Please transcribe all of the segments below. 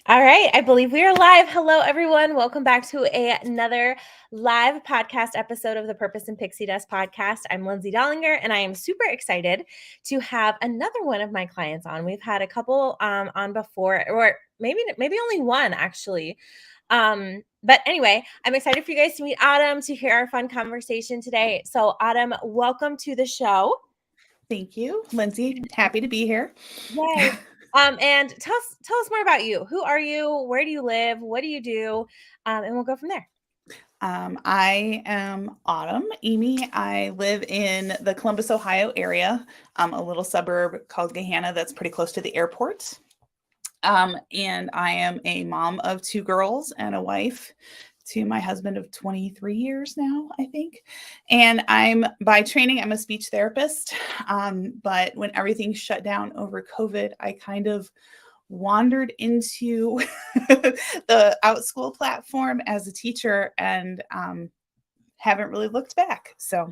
All right, I believe we are live. Hello, everyone. Welcome back to another live podcast episode of the Purpose and Pixie Dust podcast. I'm Lindsay Dollinger, and I am super excited to have another one of my clients on. We've had a couple on before, or maybe only one actually. But anyway, I'm excited for you guys to meet Autumn, to hear our fun conversation today. So, Autumn, welcome to the show. Thank you, Lindsay. Happy to be here. Yay. And tell us more about you. Who are you? Where do you live? What do you do? And we'll go from there. I am Autumn Emigh. I live in the Columbus, Ohio area, a little suburb called Gahanna that's pretty close to the airport. And I am a mom of two girls and a wife to my husband of 23 years now, I think. And by training, I'm a speech therapist. But when everything shut down over COVID, I kind of wandered into the Outschool platform as a teacher and haven't really looked back. So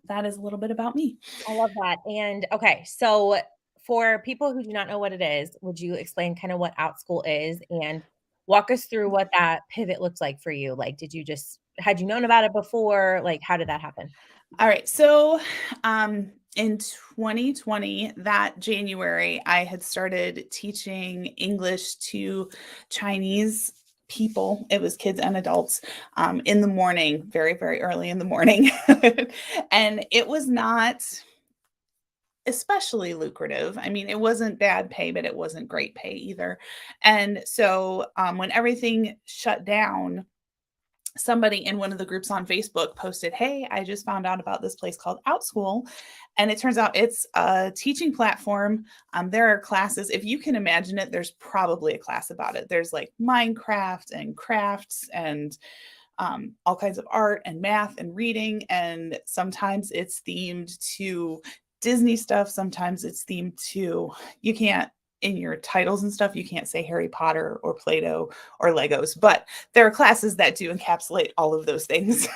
that is a little bit about me. I love that. And okay, so for people who do not know what it is, would you explain kind of what Outschool is and walk us through what that pivot looks like for you? Like, had you known about it before? Like, how did that happen? All right. So in 2020, that January, I had started teaching English to Chinese people. It was kids and adults in the morning, very, very early in the morning. And it was not especially lucrative. I mean, it wasn't bad pay, but it wasn't great pay either. And so when everything shut down, somebody in one of the groups on Facebook posted, "Hey, I just found out about this place called Outschool." And it turns out it's a teaching platform. There are classes, if you can imagine it, there's probably a class about it. There's like Minecraft and crafts and all kinds of art and math and reading. And sometimes it's themed to Disney stuff. Sometimes it's themed to, you can't, in your titles and stuff, you can't say Harry Potter or Play-Doh or Legos, but there are classes that do encapsulate all of those things.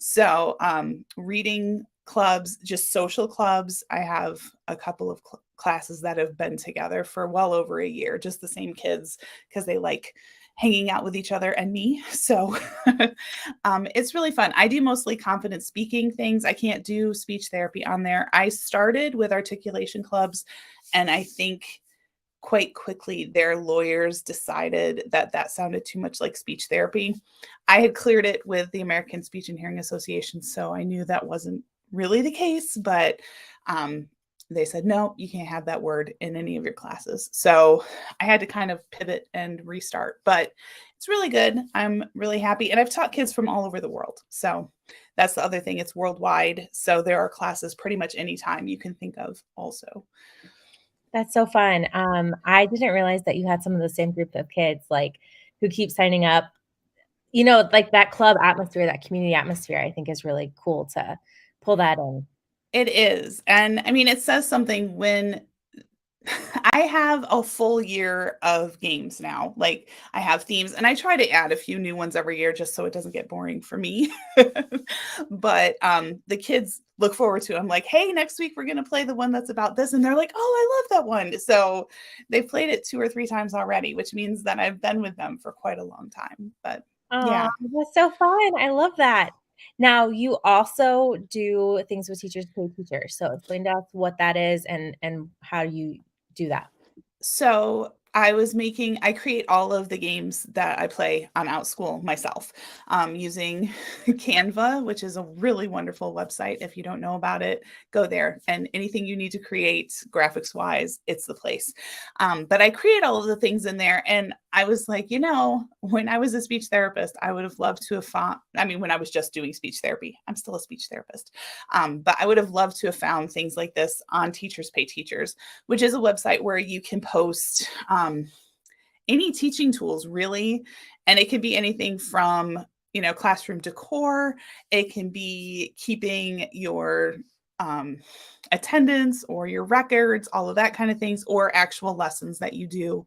So reading clubs, just social clubs. I have a couple of classes that have been together for well over a year, just the same kids, because they like hanging out with each other and me. So it's really fun. I do mostly confidence speaking things. I can't do speech therapy on there. I started with articulation clubs, and I think quite quickly their lawyers decided that that sounded too much like speech therapy. I had cleared it with the American Speech and Hearing Association, so I knew that wasn't really the case, but they said, no, you can't have that word in any of your classes. So I had to kind of pivot and restart, but it's really good. I'm really happy. And I've taught kids from all over the world. So that's the other thing. It's worldwide. So there are classes pretty much anytime you can think of also. That's so fun. I didn't realize that you had some of the same group of kids, like, who keep signing up. You know, like that club atmosphere, that community atmosphere, I think is really cool to pull that in. It is. And I mean, it says something when I have a full year of games now. Like I have themes and I try to add a few new ones every year just so it doesn't get boring for me. But the kids look forward to it. I'm like, hey, next week we're going to play the one that's about this. And they're like, oh, I love that one. So they've played it 2 or 3 times already, which means that I've been with them for quite a long time. But Oh, yeah. that's so fun. I love that. Now, you also do things with Teachers Pay Teachers. So explain to us what that is and how you do that. So I create all of the games that I play on Outschool myself using Canva, which is a really wonderful website. If you don't know about it, go there. And anything you need to create graphics wise, it's the place. But I create all of the things in there. And I was like, when I was a speech therapist, I would have loved to have found, when I was just doing speech therapy, I'm still a speech therapist. But I would have loved to have found things like this on Teachers Pay Teachers, which is a website where you can post any teaching tools really. And it could be anything from, classroom decor. It can be keeping your attendance or your records, all of that kind of things, or actual lessons that you do.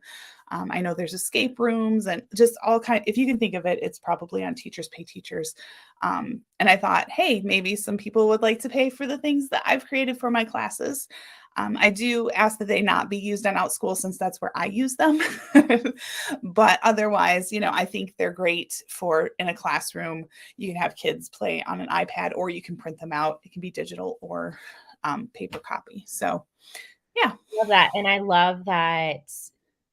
I know there's escape rooms and just if you can think of it, it's probably on Teachers Pay Teachers. And I thought, hey, maybe some people would like to pay for the things that I've created for my classes. I do ask that they not be used on Outschool since that's where I use them. But otherwise, I think they're great for in a classroom. You can have kids play on an iPad, or you can print them out. It can be digital or paper copy. So, yeah. Love that. And I love that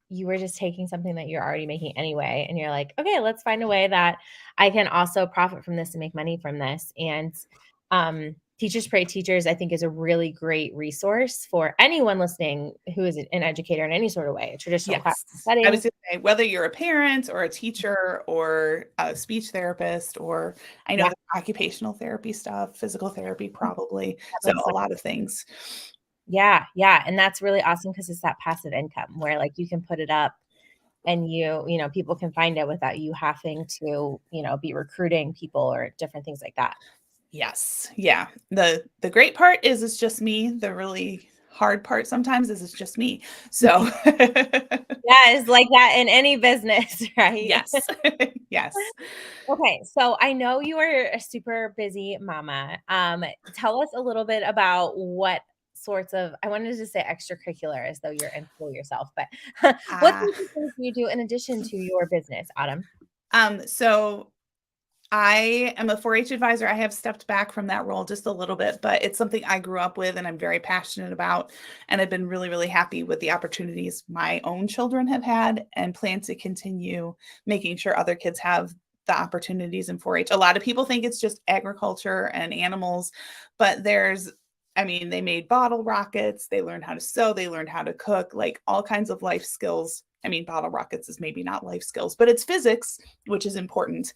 you were just taking something that you're already making anyway. And you're like, okay, let's find a way that I can also profit from this and make money from this. And Teachers Pray Teachers, I think, is a really great resource for anyone listening who is an educator in any sort of way, a traditional classroom setting. I was going to say, whether you're a parent or a teacher or a speech therapist, or I know the occupational therapy stuff, physical therapy, probably. So a lot of things. Yeah. Yeah. And that's really awesome because it's that passive income where like you can put it up and people can find it without you having to, be recruiting people or different things like that. Yes. Yeah. The great part is it's just me. The really hard part sometimes is it's just me. So yeah, it's like that in any business, right? Yes. Yes. Okay. So I know you are a super busy mama. Tell us a little bit about what sorts of, I wanted to say extracurricular as though you're in school yourself, but what sorts of things do you do in addition to your business, Autumn? So I am a 4-H advisor. I have stepped back from that role just a little bit, but it's something I grew up with and I'm very passionate about. And I've been really, really happy with the opportunities my own children have had and plan to continue making sure other kids have the opportunities in 4-H. A lot of people think it's just agriculture and animals, but they made bottle rockets. They learned how to sew. They learned how to cook, like all kinds of life skills. Bottle rockets is maybe not life skills, but it's physics, which is important.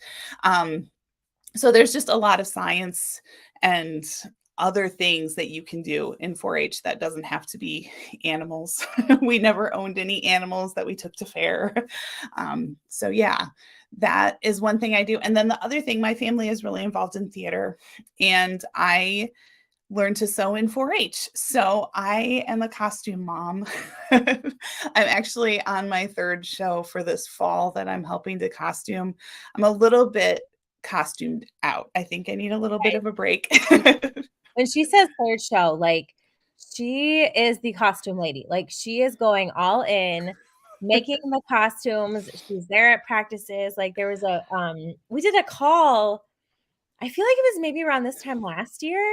So there's just a lot of science and other things that you can do in 4-H that doesn't have to be animals. We never owned any animals that we took to fair. So yeah, that is one thing I do. And then the other thing, my family is really involved in theater, and I learned to sew in 4-H. So I am a costume mom. I'm actually on my 3rd show for this fall that I'm helping to costume. I'm a little bit costumed out. I think I need a little bit of a break. When she says 3rd show, like she is the costume lady. Like she is going all in, making the costumes. She's there at practices. Like there was we did a call. I feel like it was maybe around this time last year.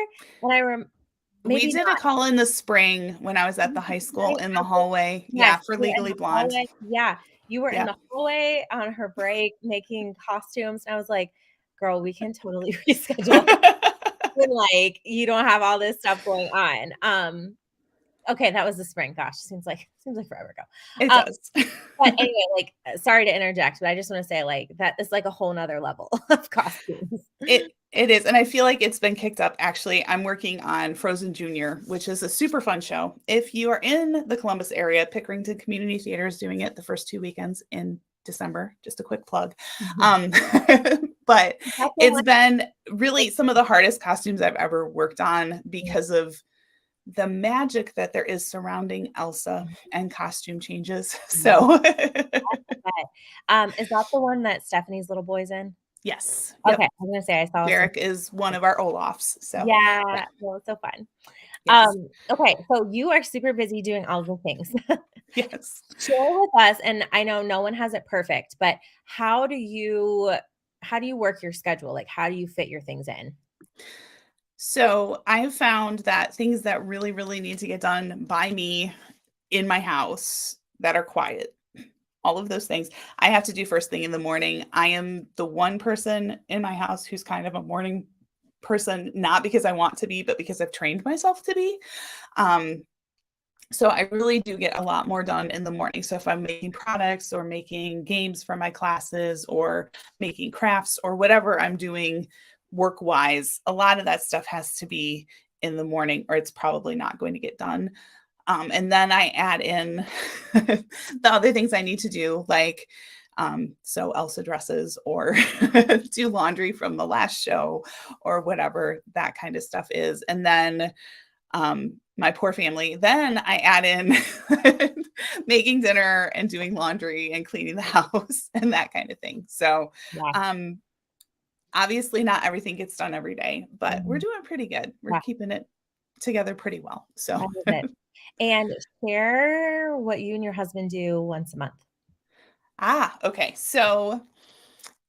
And we did a call in the spring when I was at the high school in the hallway. Yes, for Legally Blonde. Hallway. Yeah. You were in the hallway on her break making costumes. And I was like, girl, we can totally reschedule. When, like you don't have all this stuff going on. Okay, that was the spring. Gosh, seems like forever ago. It does. But anyway, like sorry to interject, but I just want to say like that is like a whole nother level of costumes. It is. And I feel like it's been kicked up. Actually, I'm working on Frozen Junior, which is a super fun show. If you are in the Columbus area, Pickerington Community Theater is doing it the first 2 weekends in December. Just a quick plug. But it's been really some of the hardest costumes I've ever worked on because of the magic that there is surrounding Elsa and costume changes. So is that the one that Stephanie's little boy's in? Yes. Okay. I was gonna say I saw Derek is one of our Olafs. So yeah. Well, it's so fun. Yes. Okay, so you are super busy doing all the things. Yes. Share with us, and I know no one has it perfect, but how do you work your schedule? Like how do you fit your things in? So I have found that things that really, really need to get done by me in my house that are quiet, all of those things I have to do first thing in the morning. I am the one person in my house who's kind of a morning person, not because I want to be, but because I've trained myself to be. So I really do get a lot more done in the morning. So if I'm making products or making games for my classes or making crafts or whatever I'm doing work-wise, a lot of that stuff has to be in the morning or it's probably not going to get done. And then I add in the other things I need to do, like sew Elsa dresses or do laundry from the last show or whatever that kind of stuff is. And then my poor family, then I add in making dinner and doing laundry and cleaning the house and that kind of thing. So obviously not everything gets done every day, but we're doing pretty good. We're keeping it together pretty well. So And share what you and your husband do once a month. Okay. So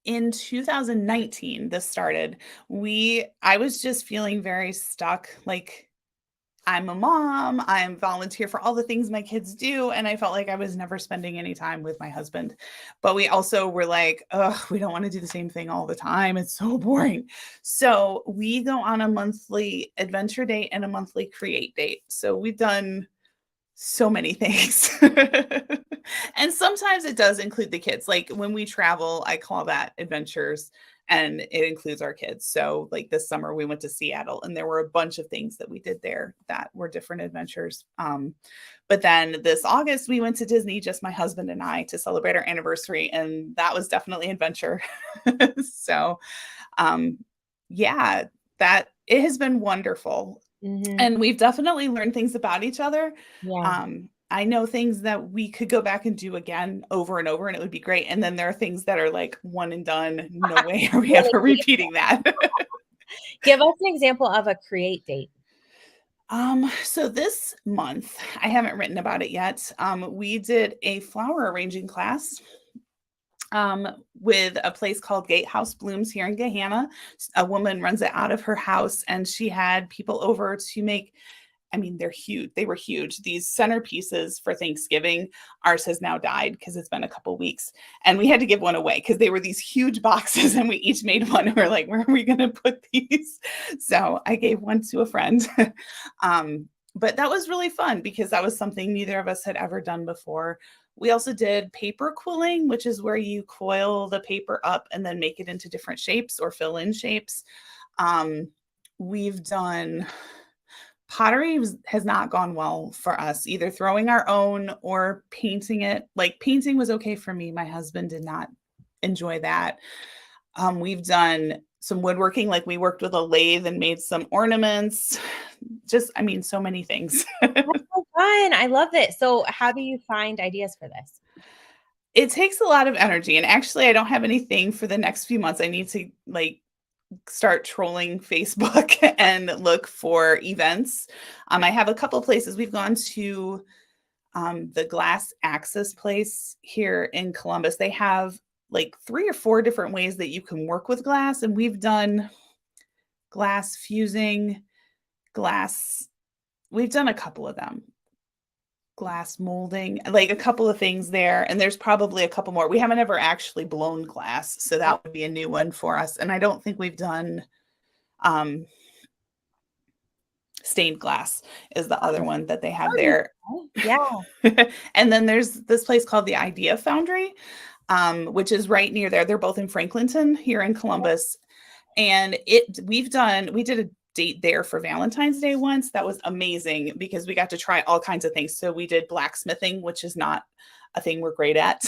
in 2019, this started. I was just feeling very stuck. Like, I'm a mom, I'm volunteer for all the things my kids do, and I felt like I was never spending any time with my husband. But we also were like, "Ugh, we don't wanna do the same thing all the time, it's so boring." So, we go on a monthly adventure date and a monthly create date. So, we've done so many things. And sometimes it does include the kids. Like, when we travel, I call that adventures, and it includes our kids. So, like, this summer, we went to Seattle, and there were a bunch of things that we did there that were different adventures. But then this August, we went to Disney, just my husband and I, to celebrate our anniversary, and that was definitely adventure. So, um, yeah, that it has been wonderful. Mhm. And we've definitely learned things about each other. Yeah. I know things that we could go back and do again over and over, and it would be great. And then there are things that are like one and done. No way are we Really ever deep. repeating that. Give us an example of a create date. So this month, I haven't written about it yet. We did a flower arranging class with a place called Gatehouse Blooms here in Gahanna. A woman runs it out of her house, and she had people over to make, I mean, they're huge. They were huge. These centerpieces for Thanksgiving. Ours has now died because it's been a couple weeks. And we had to give one away because they were these huge boxes and we each made one. And we're like, where are we going to put these? So I gave one to a friend. But that was really fun because that was something neither of us had ever done before. We also did paper quilling, which is where you coil the paper up and then make it into different shapes or fill in shapes. We've done has not gone well for us, either throwing our own or painting it. Like, painting was okay for me. My husband did not enjoy that. We've done some woodworking, like we worked with a lathe and made some ornaments. Just, I mean, so many things. That's so fun. I love it. So how do you find ideas for this? It takes a lot of energy. And actually, I don't have anything for the next few months. I need to like start trolling Facebook and look for events. I have a couple places we've gone to. The Glass Access place here in Columbus. They have like 3 or 4 different ways that you can work with glass, and we've done glass fusing, glass. We've done a couple of them. Glass molding, like a couple of things there, and there's probably a couple more. We haven't ever actually blown glass, so that would be a new one for us. And I don't think we've done um, stained glass is the other one that they have there. Yeah. And then there's this place called the Idea Foundry, which is right near there. They're both in Franklinton here in Columbus. And we did a date there for Valentine's Day once. That was amazing because we got to try all kinds of things. So we did blacksmithing, which is not a thing we're great at.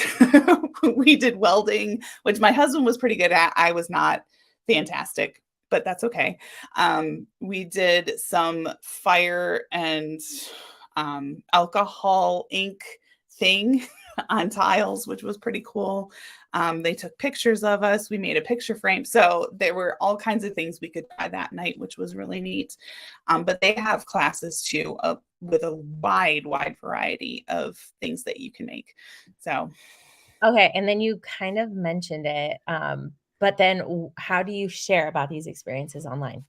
We did welding, which my husband was pretty good at. I was not fantastic, but that's okay. We did some fire and alcohol ink thing on tiles, which was pretty cool. They took pictures of us. We made a picture frame. So there were all kinds of things we could try that night, which was really neat. But they have classes too with a wide variety of things that you can make. So. Okay. And then you kind of mentioned it. But then how do you share about these experiences online?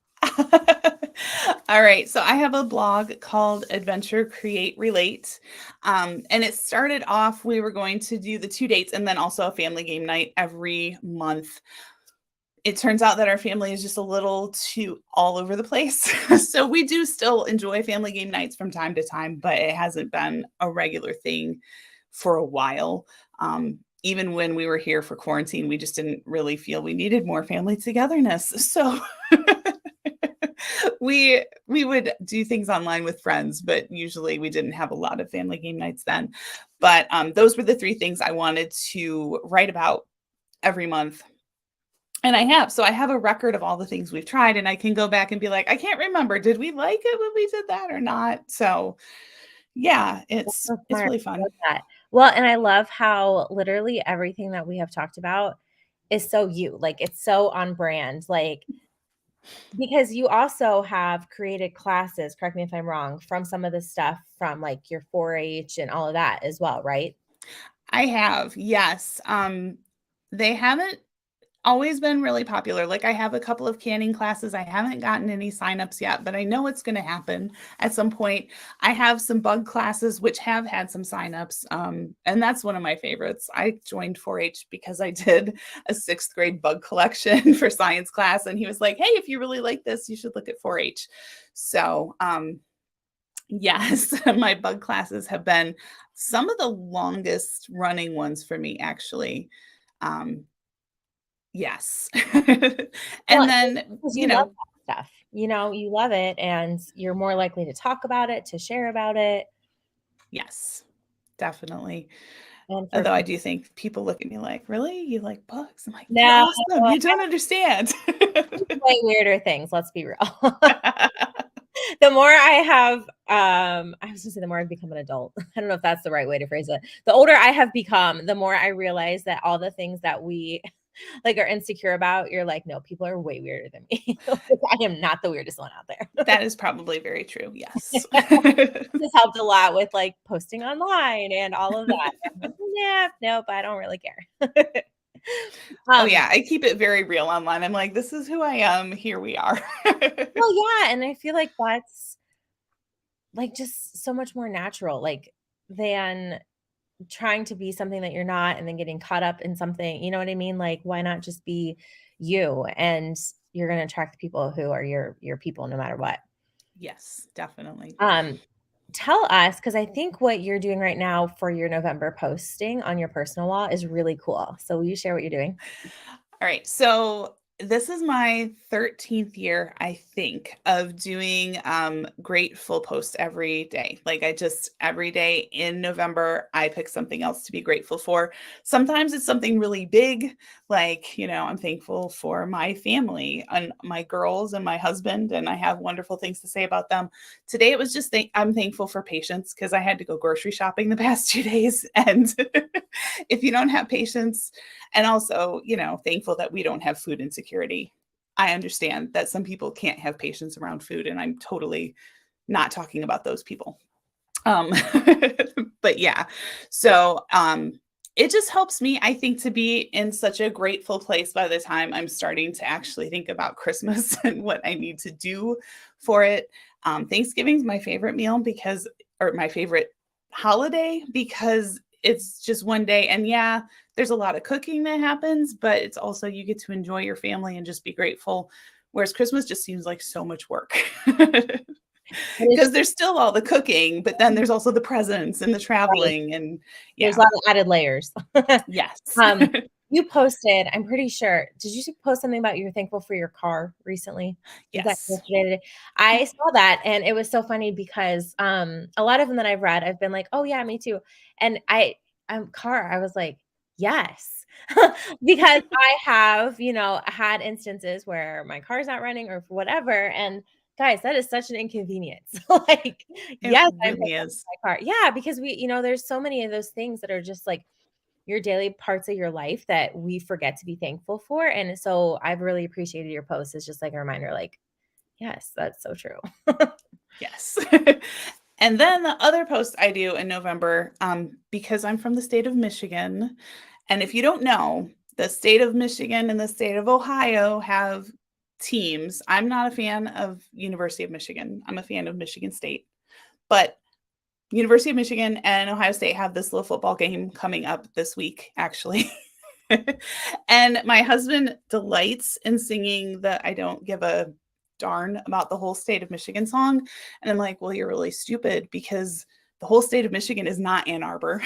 All right. So I have a blog called Adventure Create Relate. And it started off, we were going to do the 2 dates and then also a family game night every month. It turns out that our family is just a little too all over the place. So we do still enjoy family game nights from time to time, but it hasn't been a regular thing for a while. Even when we were here for quarantine, we just didn't really feel we needed more family togetherness. So we would do things online with friends, but usually we didn't have a lot of family game nights then. But those were the 3 things I wanted to write about every month. And I have a record of all the things we've tried, and I can go back and be like, I can't remember, did we like it when we did that or not? So yeah, That's it's so it's smart. really I fun. love that. Well, and I love how literally everything that we have talked about is so you. Like, it's so on brand. Like, Because you also have created classes, correct me if I'm wrong, from some of the stuff from like your 4-H and all of that as well, right? I have, yes. They haven't always been really popular. Like I have a couple of canning classes. I haven't gotten any signups yet, but I know it's going to happen at some point. I have some bug classes which have had some signups. And that's one of my favorites. I joined 4-H because I did a 6th grade bug collection for science class. And he was like, hey, if you really like this, you should look at 4-H. So, yes, my bug classes have been some of the longest running ones for me, actually. Um, yes. Well, And then, because you love that stuff, you love it and you're more likely to talk about it, to share about it. yes, definitely. And for Although I do think people look at me like, really? You like bugs? I'm like, they're now, awesome. You don't understand. way weirder things, let's be real. The more I have, I was gonna say the more I've become an adult. I don't know if that's the right way to phrase it. The older I have become, the more I realize that all the things that we like are insecure about, you're like, no, people are way weirder than me. I am not the weirdest one out there. That is probably very true. Yes. This helped a lot with like posting online and all of that. I'm like, yeah, nope, I don't really care. Oh, um, yeah. I keep it very real online. I'm like, this is who I am. Here we are. well, yeah, and I feel like that's like just so much more natural, like than trying to be something that you're not and then getting caught up in something, you know what I mean? Like, why not just be you? And you're going to attract the people who are your people no matter what. Yes, definitely. Um, Tell us, because I think what you're doing right now for your November posting on your personal wall is really cool. So will you share what you're doing? All right. So this is my 13th year, I think, of doing grateful posts every day. Like I just every day in November, I pick something else to be grateful for. Sometimes it's something really big, like, I'm thankful for my family and my girls and my husband, and I have wonderful things to say about them. Today it was just I'm thankful for patience because I had to go grocery shopping the past 2 days. And if you don't have patience, and also, thankful that we don't have food insecurity. I understand that some people can't have patience around food, and I'm totally not talking about those people. Um, but yeah, so it just helps me, I think, to be in such a grateful place by the time I'm starting to actually think about Christmas and what I need to do for it. Thanksgiving's my favorite meal or my favorite holiday because it's just one day. And yeah, there's a lot of cooking that happens, but it's also you get to enjoy your family and just be grateful. Whereas Christmas just seems like so much work. Because there's still all the cooking, but then there's also the presents and the Right. traveling and There's yeah. a lot of added layers. Yes. Um, you posted, I'm pretty sure, did you post something about you're thankful for your car recently? Was that Yes. yesterday? Today? I saw that and it was so funny because a lot of them that I've read, I've been like, oh yeah, me too. And I was like, yes. Because I have, had instances where my car's not running or for whatever. And guys, that is such an inconvenience. Like, It yes, I'm really thankful is. for my car. Yeah, because there's so many of those things that are just like your daily parts of your life that we forget to be thankful for. And so I've really appreciated your post. It's just like a reminder, like, yes, that's so true. Yes. And then the other post I do in November, because I'm from the state of Michigan, and if you don't know, the state of Michigan and the state of Ohio have teams. I'm not a fan of University of Michigan. I'm a fan of Michigan State. But University of Michigan and Ohio State have this little football game coming up this week, actually. And my husband delights in singing the I don't give a darn about the whole state of Michigan song. And I'm like, well, you're really stupid because the whole state of Michigan is not Ann Arbor.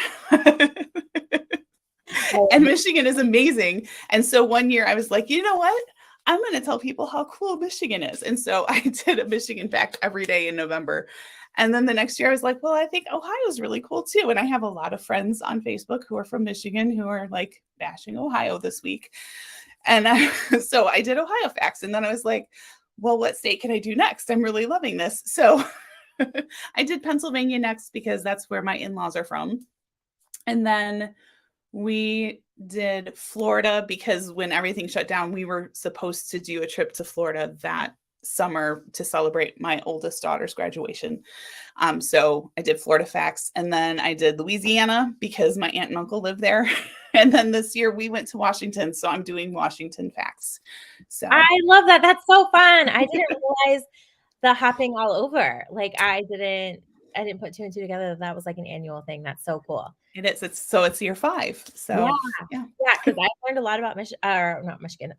And Um, Michigan is amazing. And so one year I was like, you know what? I'm going to tell people how cool Michigan is. And so I did a Michigan fact every day in November. And then the next year I was like, well, I think Ohio's really cool too. And I have a lot of friends on Facebook who are from Michigan who are like bashing Ohio this week. And so I did Ohio facts. And then I was like, well, what state can I do next? I'm really loving this. So I did Pennsylvania next because that's where my in-laws are from. And then We did Florida because when everything shut down, we were supposed to do a trip to Florida that summer to celebrate my oldest daughter's graduation. So I did Florida facts, and then I did Louisiana because my aunt and uncle live there. And then this year we went to Washington, so I'm doing Washington facts. So I love that. That's so fun. I didn't realize the hopping all over. Like I didn't put two and two together. That was like an annual thing. That's so cool. it is. It's year 5. Yeah. So yeah. Because I learned a lot about not Michigan,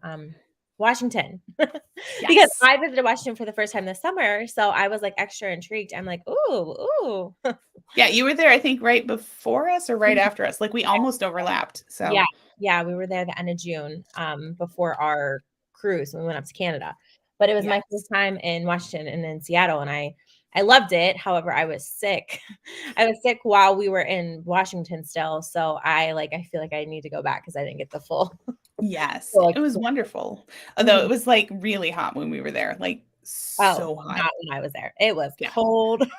Washington. Because Yes. I visited Washington for the first time this summer. So I was like extra intrigued. I'm like, ooh. Yeah, you were there, I think, right before us or right after us. Like we almost overlapped. So Yeah, we were there the end of June, before our cruise when we went up to Canada. But it was my first time in Washington and in Seattle, and I loved it. However, I was sick. I was sick while we were in Washington still. So I feel like I need to go back because I didn't get the full. Yes, full it was wonderful. Although it was like really hot when we were there, like so hot. Not when I was there. It was cold.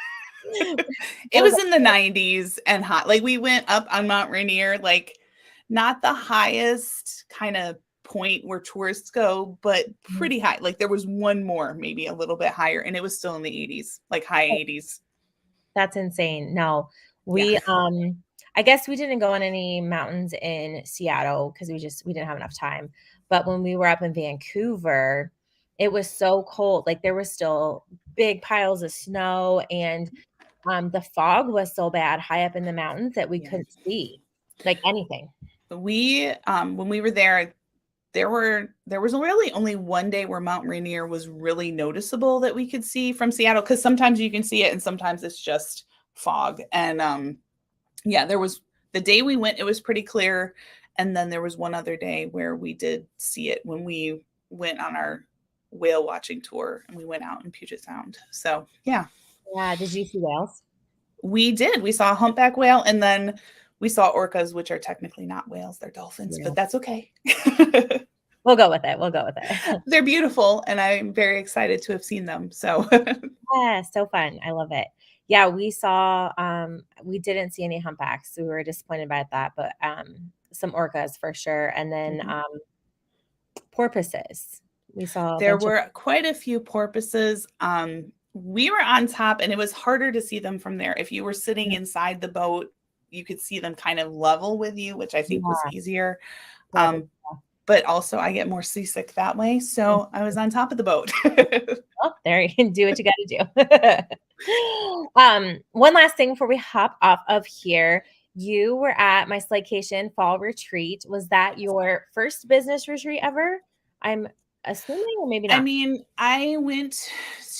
It was in the 90s and hot. Like we went up on Mount Rainier, like not the highest kind of point where tourists go, but pretty high. Like there was one more, maybe a little bit higher, and it was still in the 80s, like high 80s. That's insane. No, we I guess we didn't go on any mountains in Seattle because we didn't have enough time. But when we were up in Vancouver, it was so cold. Like there were still big piles of snow, and the fog was so bad high up in the mountains that we couldn't see like anything. We when we were there was really only one day where Mount Rainier was really noticeable that we could see from Seattle, because sometimes you can see it and sometimes it's just fog. And there was the day we went, it was pretty clear. And then there was one other day where we did see it when we went on our whale watching tour and we went out in Puget Sound. So yeah. Did you see whales? We did. We saw a humpback whale, and then we saw orcas, which are technically not whales, they're dolphins, but that's okay. We'll go with it. They're beautiful, and I'm very excited to have seen them. So yeah, so fun. I love it. Yeah, we saw we didn't see any humpbacks. So we were disappointed by that, but some orcas for sure. And then porpoises. We saw there were quite a few porpoises. We were on top, and it was harder to see them from there. If you were sitting inside the boat, you could see them kind of level with you, which I think was easier. But also I get more seasick that way. So I was on top of the boat. Well, there you can do what you got to do. One last thing before we hop off of here. You were at my Slaycation fall retreat. Was that your first business retreat ever? I'm assuming, or maybe not. I mean, I went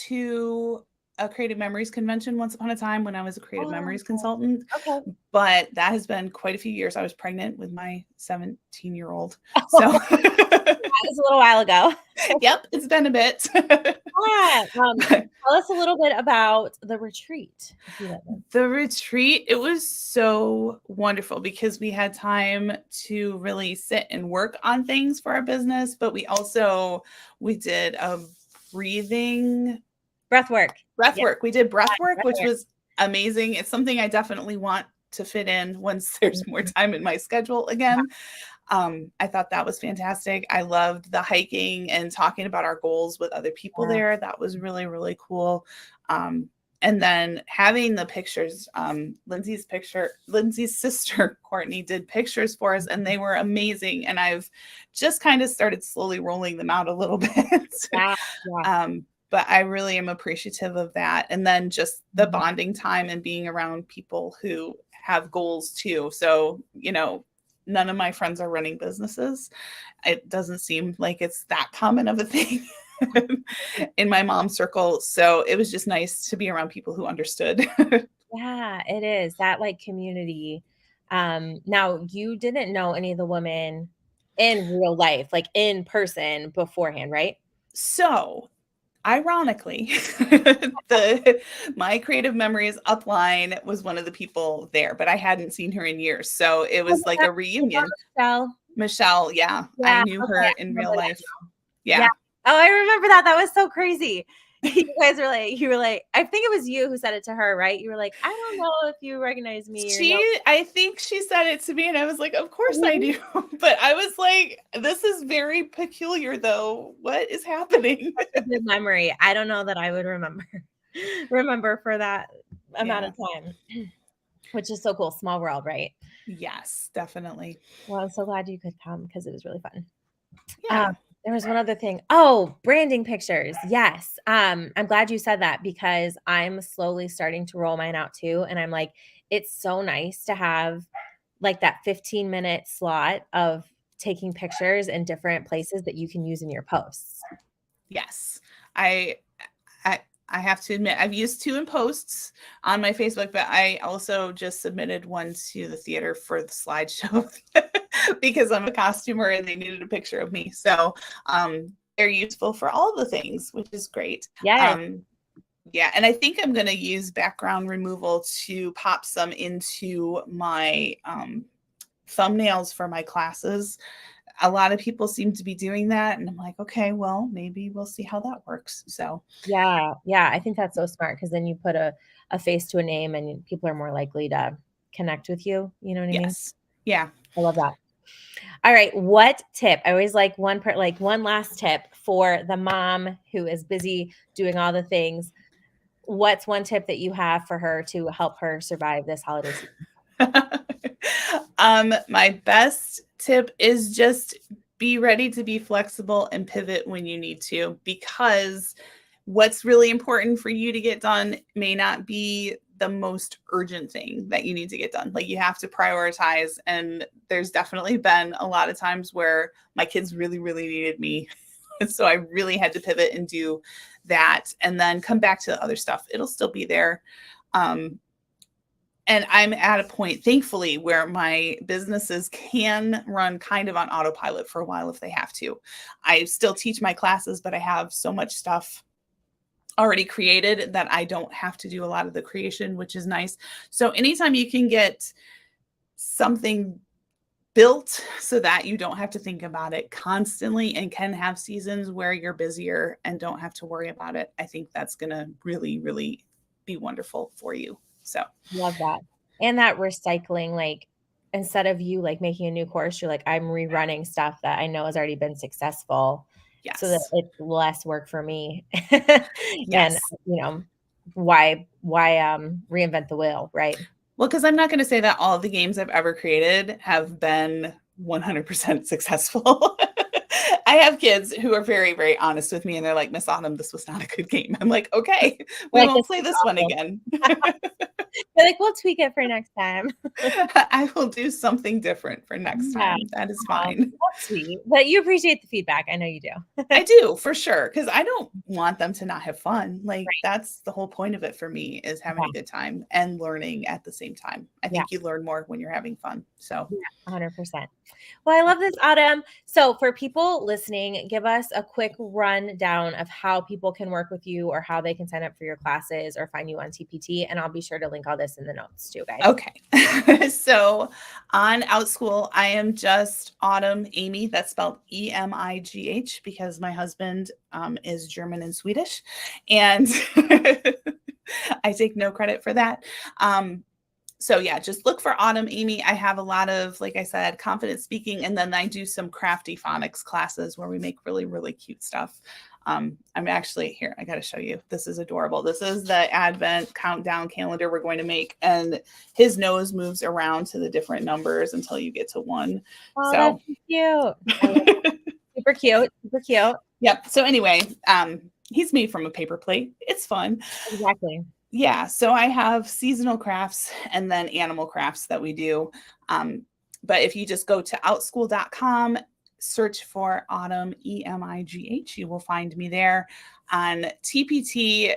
to a Creative Memories convention once upon a time when I was a Creative Memories consultant. Okay. But that has been quite a few years. I was pregnant with my 17-year-old. So that was a little while ago. Yep, it's been a bit. Tell us a little bit about the retreat. The retreat, it was so wonderful because we had time to really sit and work on things for our business, but we did a breath work. We did breath work, which was amazing. It's something I definitely want to fit in once there's more time in my schedule again. I thought that was fantastic. I loved the hiking and talking about our goals with other people there. That was really, really cool. And then having the pictures, Lindsay's sister, Courtney, did pictures for us, and they were amazing. And I've just kind of started slowly rolling them out a little bit. But I really am appreciative of that. And then just the bonding time and being around people who have goals too. So, none of my friends are running businesses. It doesn't seem like it's that common of a thing in my mom's circle. So it was just nice to be around people who understood. Yeah, it is that community. Now you didn't know any of the women in real life, like in person beforehand, right? So ironically, my Creative Memories upline was one of the people there, but I hadn't seen her in years. So it was like a reunion. Michelle, yeah. I knew her in real life. Yeah. Oh, I remember that. That was so crazy. You guys were like, you were like, I think it was you who said it to her, right? You were like, I don't know if you recognize me or no. I think she said it to me and I was like, of course I Really? do. But I was like, this is very peculiar though. What is happening? Such a good memory. I don't know that I would remember for that amount Yeah. of time, which is so cool. Small world, right? Yes, definitely. Well, I'm so glad you could come because it was really fun. Yeah. There was one other thing. Oh, branding pictures. Yes. I'm glad you said that because I'm slowly starting to roll mine out too. And I'm like, it's so nice to have like that 15-minute slot of taking pictures in different places that you can use in your posts. Yes. I I I have to admit I've used 2 in posts on my Facebook, but I also just submitted one to the theater for the slideshow because I'm a costumer and they needed a picture of me. So, they're useful for all the things, which is great. Yes. Yeah, and I think I'm gonna use background removal to pop some into my, thumbnails for my classes. A lot of people seem to be doing that, and I'm like, "Okay, well, maybe we'll see how that works." So, Yeah. Yeah. I think that's so smart because then you put a face to a name and people are more likely to connect with you. You know what I mean? yes. Yeah. I love that. All right. What tip? I always like one last tip for the mom who is busy doing all the things. What's one tip that you have for her to help her survive this holiday season? My best tip is just be ready to be flexible and pivot when you need to, because what's really important for you to get done may not be the most urgent thing that you need to get done. Like you have to prioritize. And there's definitely been a lot of times where my kids really, really needed me. And so I really had to pivot and do that and then come back to the other stuff. It'll still be there. Um, and I'm at a point, thankfully, where my businesses can run kind of on autopilot for a while if they have to. I still teach my classes, but I have so much stuff already created that I don't have to do a lot of the creation, which is nice. So anytime you can get something built so that you don't have to think about it constantly and can have seasons where you're busier and don't have to worry about it, I think that's going to really, really be wonderful for you. So, Love that. And that recycling, like instead of you like making a new course, you're like, I'm rerunning stuff that I know has already been successful so that yes. it's less work for me. And Yes. why reinvent the wheel, right? Well, because I'm not going to say that all of the games I've ever created have been 100% successful. I have kids who are very, very honest with me, and they're like, Miss Autumn, this was not a good game. I'm like, okay, we Like won't this play is this one awful. again. They're like, we'll tweak it for next time. I will do something different for next Yeah. time. That is Oh, fine. that's sweet. But you appreciate the feedback. I know you do. I do for sure, because I don't want them to not have fun. Like Right. that's the whole point of it for me is having Yeah. a good time and learning at the same time. I Yeah. think you learn more when you're having fun. So Yeah, 100%. Well, I love this, Autumn. So, for people listening, give us a quick rundown of how people can work with you or how they can sign up for your classes or find you on TPT. And I'll be sure to link all this in the notes too, guys. okay. So on Outschool, I am just Autumn Emigh. That's spelled Emigh because my husband is German and Swedish. And I take no credit for that. So yeah, just look for Autumn Emigh. I have a lot of, like I said, confident speaking, and then I do some crafty phonics classes where we make really, really cute stuff. I'm actually here. I got to show you. This is adorable. This is the Advent countdown calendar we're going to make, and his nose moves around to the different numbers until you get to 1. Oh, So, that's so cute. I love that. Super cute. Super cute. yep. So anyway, he's made from a paper plate. It's fun. Exactly. Yeah, so I have seasonal crafts and then animal crafts that we do. But if you just go to outschool.com, search for Autumn Emigh, you will find me there. On TPT,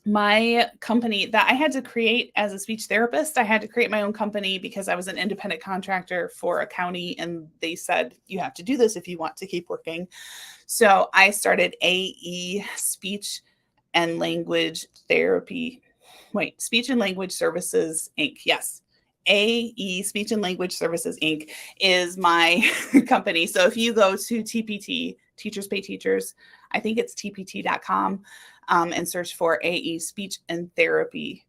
my company that I had to create as a speech therapist, I had to create my own company because I was an independent contractor for a county and they said, you have to do this if you want to keep working. So I started AE Speech and Language Therapy. Wait, Speech and Language Services, Inc. Yes. AE Speech and Language Services, Inc. is my company. So if you go to TPT, Teachers Pay Teachers, I think it's tpt.com, and search for AE Speech and Therapy.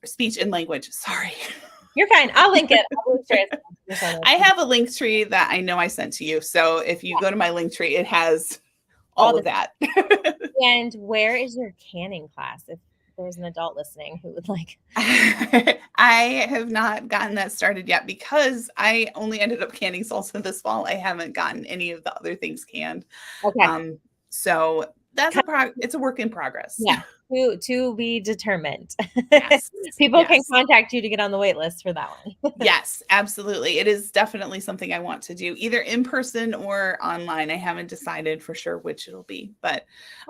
Speech and Language. Sorry. You're fine. I'll link it. I have a link tree that I know I sent to you. So if you go to my link tree, it has all of that. And where is your canning class? If there's an adult listening who would like. I have not gotten that started yet because I only ended up canning salsa this fall. I haven't gotten any of the other things canned. Okay. So that's it's a work in progress. Yeah. To be determined. Yes. People can contact you to get on the wait list for that one. Yes, absolutely. It is definitely something I want to do, either in person or online. I haven't decided for sure which it'll be, but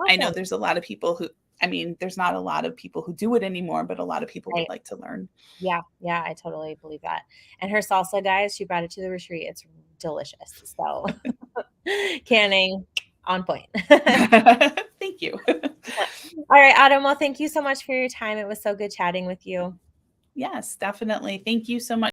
I know there's a lot of people who, I mean, there's not a lot of people who do it anymore, but a lot of people would like to learn. Yeah. Yeah. I totally believe that. And her salsa, guys, she brought it to the retreat. It's delicious. So canning on point. Thank you. All right, Autumn. Well, thank you so much for your time. It was so good chatting with you. Yes, definitely. Thank you so much.